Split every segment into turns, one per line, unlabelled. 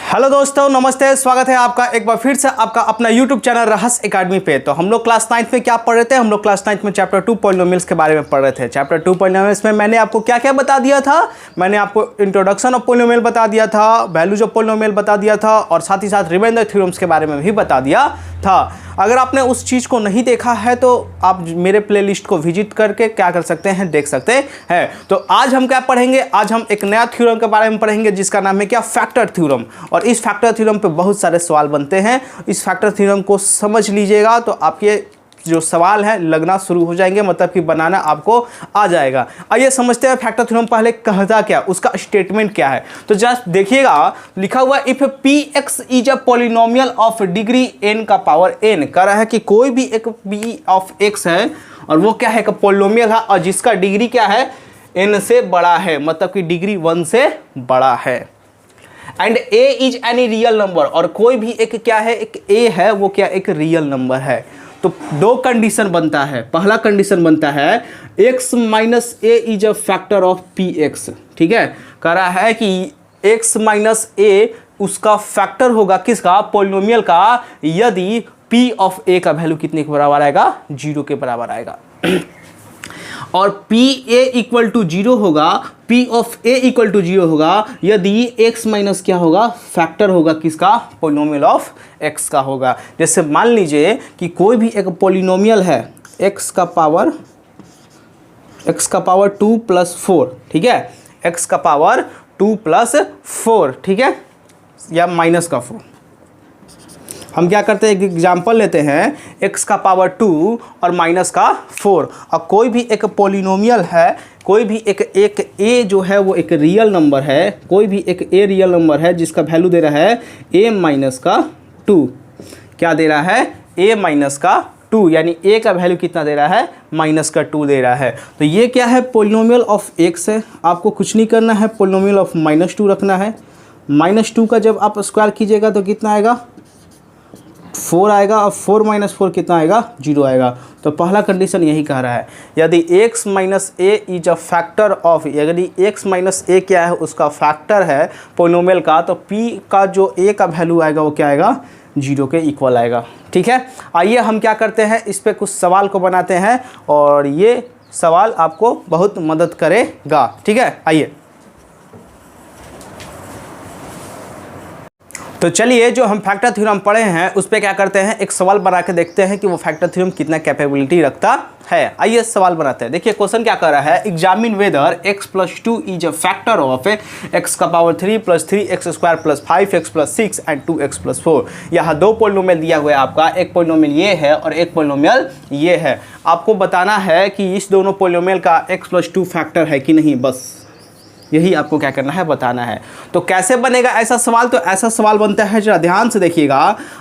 Hello दोस्तों, नमस्ते। स्वागत है आपका एक बार फिर से आपका अपना YouTube चैनल रहस्य एकेडमी पे। तो हम लोग क्लास 9th में क्या पढ़ रहे थे? हम लोग क्लास 9th में चैप्टर 2 पॉलिनोमियल्स के बारे में पढ़ रहे थे। चैप्टर 2 पॉलिनोमियल्स में मैंने आपको क्या क्या बता दिया था? मैंने आपको इंट्रोडक्शन ऑफ पॉलिनोमियल बता दिया था, वैल्यूज ऑफ पॉलिनोमियल बता दिया था और साथ ही साथ रिमाइंडर थ्योरम्स के बारे में भी बता दिया था। अगर आपने उस चीज़ को नहीं देखा है तो आप मेरे प्लेलिस्ट को विजिट करके क्या कर सकते हैं, देख सकते हैं। तो आज हम क्या पढ़ेंगे? आज हम एक नया थ्योरम के बारे में पढ़ेंगे जिसका नाम है क्या? Factor theorem. और इस फैक्टर थ्योरम पे बहुत सारे सवाल बनते हैं। इस फैक्टर थ्योरम को समझ लीजिएगा तो आपके जो सवाल है लगना शुरू हो जाएंगे, मतलब कि बनाना आपको आ जाएगा। आइए समझते हैं फैक्टर थ्योरम पहले कहता क्या, उसका स्टेटमेंट क्या है। तो जस्ट देखिएगा, लिखा हुआ if px is a polynomial of degree n का पावर n। कह रहा है कि कोई भी एक p ऑफ x है और वो क्या है? पॉलिनोमियल है और जिसका डिग्री क्या है? n से बड़ा है, मतलब कि डिग्री 1 से बड़ा है। And a is any real number, और कोई भी एक क्या है? एक a है, वो क्या? एक रियल नंबर है। तो दो कंडीशन बनता है। पहला कंडीशन बनता है x minus a is a factor of px। ठीक है, कह रहा है कि x माइनस a उसका फैक्टर होगा किसका? पॉलिनोमियल का, यदि p ऑफ a का वैल्यू कितने के बराबर आएगा? 0 के बराबर आएगा। और पी ए इक्वल टू 0 होगा, P of A equal to 0 होगा यदि x माइनस क्या होगा? फैक्टर होगा किसका? पॉलिनोमियल ऑफ x का होगा। जैसे मान लीजिए कि कोई भी एक पॉलिनोमियल है x का पावर 2 प्लस 4, ठीक है, x का पावर 2 प्लस 4, ठीक है, या माइनस का 4। हम क्या करते हैं? एक एग्जाम्पल लेते हैं, x का पावर 2 और माइनस का 4। और कोई भी एक पॉलिनोमियल है, कोई भी एक a जो है वो एक रियल नंबर है, कोई भी एक a रियल नंबर है जिसका वैल्यू दे रहा है a माइनस का 2। क्या दे रहा है? a माइनस का 2, यानी a का वैल्यू कितना दे रहा है? माइनस का 2 दे रहा है। तो ये क्या है? पॉलिनोमियल ऑफ x है। आपको कुछ नहीं करना है, पॉलिनोमियल ऑफ -2 रखना है। -2 का जब आप स्क्वायर कीजिएगा तो कितना आएगा? 4 आएगा, और 4 माइनस 4 कितना आएगा? 0 आएगा। तो पहला कंडीशन यही कह रहा है, यदि x minus a is a factor of, यदि x माइनस a क्या है? उसका फैक्टर है पॉलिनोमियल का, तो p का जो a का वैल्यू आएगा वो क्या आएगा? 0 के इक्वल आएगा। ठीक है, आइए हम क्या करते हैं, इस पर कुछ सवाल को बनाते हैं और ये सवाल आपको बहुत मदद करेगा। ठीक है, आइए। तो चलिए, जो हम फैक्टर थ्योरम पढ़े हैं उस पे क्या करते हैं, एक सवाल बना के देखते हैं कि वो फैक्टर थ्योरम कितना कैपेबिलिटी रखता है। आइए सवाल बनाते हैं। देखिए क्वेश्चन क्या कर रहा है, examine whether x plus 2 is a factor of x का power 3 plus 3x square plus 5x plus 6 and 2x plus 4। यहाँ दो पॉलिनोमियल दिया हुआ है आपका, एक पॉलिनोमियल ये है और एक पॉलिनोमियल ये है। आपको बताना है कि इस दोनों पॉलिनोमियल का x प्लस 2 फैक्टर है कि नहीं, बस यही आपको क्या करना है, बताना है। तो कैसे बनेगा ऐसा सवाल? तो ऐसा सवाल बनता है, जरा ध्यान से देखिएगा।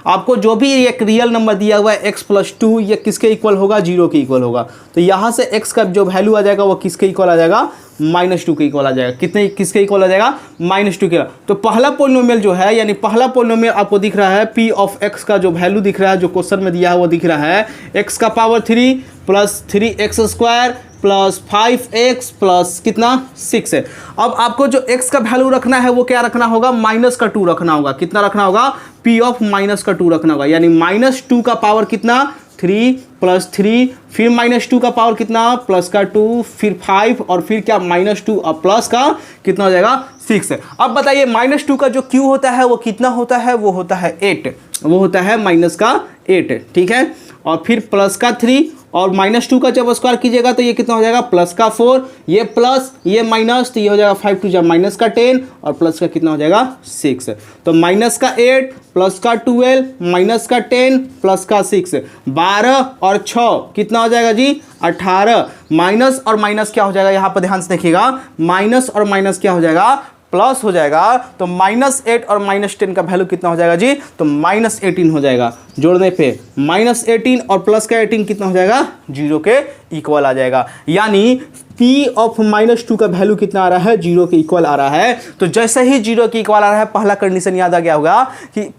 आपको जो भी एक रियल नंबर दिया हुआ है x प्लस 2, ये किसके इक्वल होगा? 0 के इक्वल होगा। तो यहाँ से x का जो वैल्यू आ जाएगा वो किसके इक्वल आ जाएगा? -2 के इक्वल आ जाएगा। किसके इक्वल आ जाएगा? -2 के। तो पहला पॉलिनोमियल जो है, यानी पहला पॉलिनोमियल आपको दिख रहा है p ऑफ x का जो वैल्यू दिख रहा है, जो क्वेश्चन में दिया है वो दिख रहा है x का power 3 plus 3x square plus 5x plus कितना? 6 है। अब आपको जो x का वैल्यू रखना है वो क्या रखना होगा? -2 रखना होगा। कितना रखना होगा? p ऑफ -2 रखना होगा, यानी -2 का पावर कितना? 3 प्लस 3, फिर -2 का पावर कितना? प्लस का 2, फिर 5 और फिर क्या? -2 और प्लस का कितना हो जाएगा? 6 है। अब बताइए -2 का जो q होता है वो कितना होता है? वो होता है 8, वो होता है -8। ठीक है, और फिर प्लस का 3 और -2 का जब स्क्वायर कीजिएगा तो ये कितना हो जाएगा? प्लस का 4, ये प्लस ये माइनस, तो ये हो जाएगा 5 2 माइनस का 10 और प्लस का कितना हो जाएगा? 6। तो माइनस का 8 प्लस का 12 माइनस का 10 प्लस का 6, 12 और 6 कितना हो जाएगा जी? 18। माइनस और माइनस क्या हो जाएगा? यहाँ पर ध्यान से देखिएगा, माइनस और माइनस क्या हो जाएगा? प्लस हो जाएगा। तो -8 और -10 का वैल्यू कितना हो जाएगा जी? तो -18 हो जाएगा। जोड़ने पे -18 और प्लस का 18 कितना हो जाएगा? 0 के इक्वल आ जाएगा। यानी p ऑफ -2 का वैल्यू कितना आ रहा है? 0 के इक्वल आ रहा है। तो जैसे ही 0 के इक्वल आ रहा है, पहला कंडीशन याद आ गया होगा कि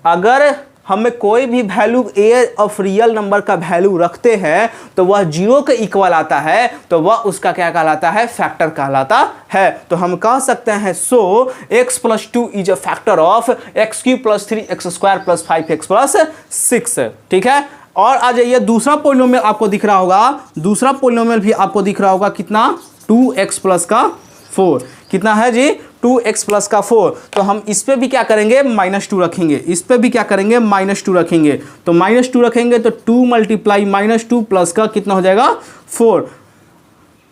अगर हमें कोई भी value A of real number का वैल्यू रखते हैं तो वह 0 के इक्वल आता है, तो वह उसका क्या कहलाता है, फैक्टर कहलाता है। तो हम कह सकते हैं सो x + 2 is a factor of x³ + 3x² + 5x + 6। ठीक है, और आ जाइए दूसरा पोलिनोमियल आपको दिख रहा होगा, दूसरा पोलिनोमियल भी आपको दिख रहा होगा कितना, 2x + 4। कितना है जी, 2x + 4। तो हम इस पे भी क्या करेंगे, -2 रखेंगे, इस पे भी क्या करेंगे, -2 रखेंगे। तो -2 रखेंगे तो 2 × -2 प्लस का कितना हो जाएगा, 4।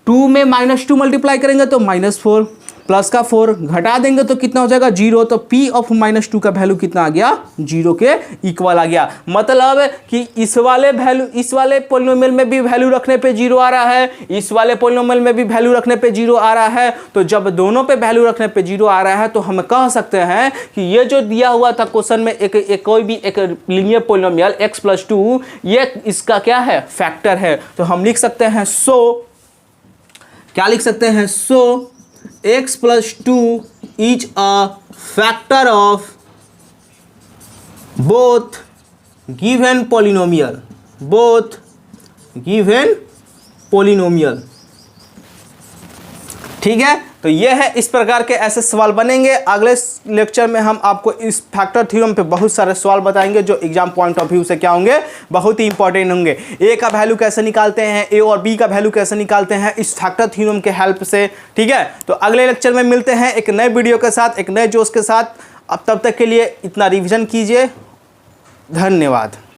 2 में -2 मल्टीप्लाई करेंगे तो -4 प्लस का 4 घटा देंगे तो कितना हो जाएगा, 0। तो P ऑफ -2 का वैल्यू कितना आ गया, 0 के इक्वल आ गया। मतलब कि इस वाले वैल्यू, इस वाले पोलिनोमियल में भी वैल्यू रखने पे 0 आ रहा है, इस वाले पोलिनोमियल में भी वैल्यू रखने पे 0 आ रहा है। तो जब दोनों पे वैल्यू रखने पे 0 आ रहा है तो हम कह सकते हैं कि ये जो दिया हुआ था क्वेश्चन में, एक कोई भी एक लीनियर पोलिनोमियल x + 2, ये इसका क्या है, फैक्टर है। तो हम लिख सकते हैं सो, क्या लिख सकते हैं, सो x + 2 is a factor of both given polynomial, both given polynomial। ठीक है, तो ये है, इस प्रकार के ऐसे सवाल बनेंगे। अगले लेक्चर में हम आपको इस फैक्टर थ्योरम पे बहुत सारे सवाल बताएंगे जो एग्जाम पॉइंट ऑफ व्यू से क्या होंगे, बहुत ही इंपॉर्टेंट होंगे। ए का वैल्यू कैसे निकालते हैं, ए और बी का वैल्यू कैसे निकालते हैं इस फैक्टर थ्योरम के हेल्प से। ठीक है, तो अगले लेक्चर में मिलते हैं एक नए वीडियो के साथ, एक नए जोश के साथ। अब तब तक के लिए इतना रिविजन कीजिए। धन्यवाद।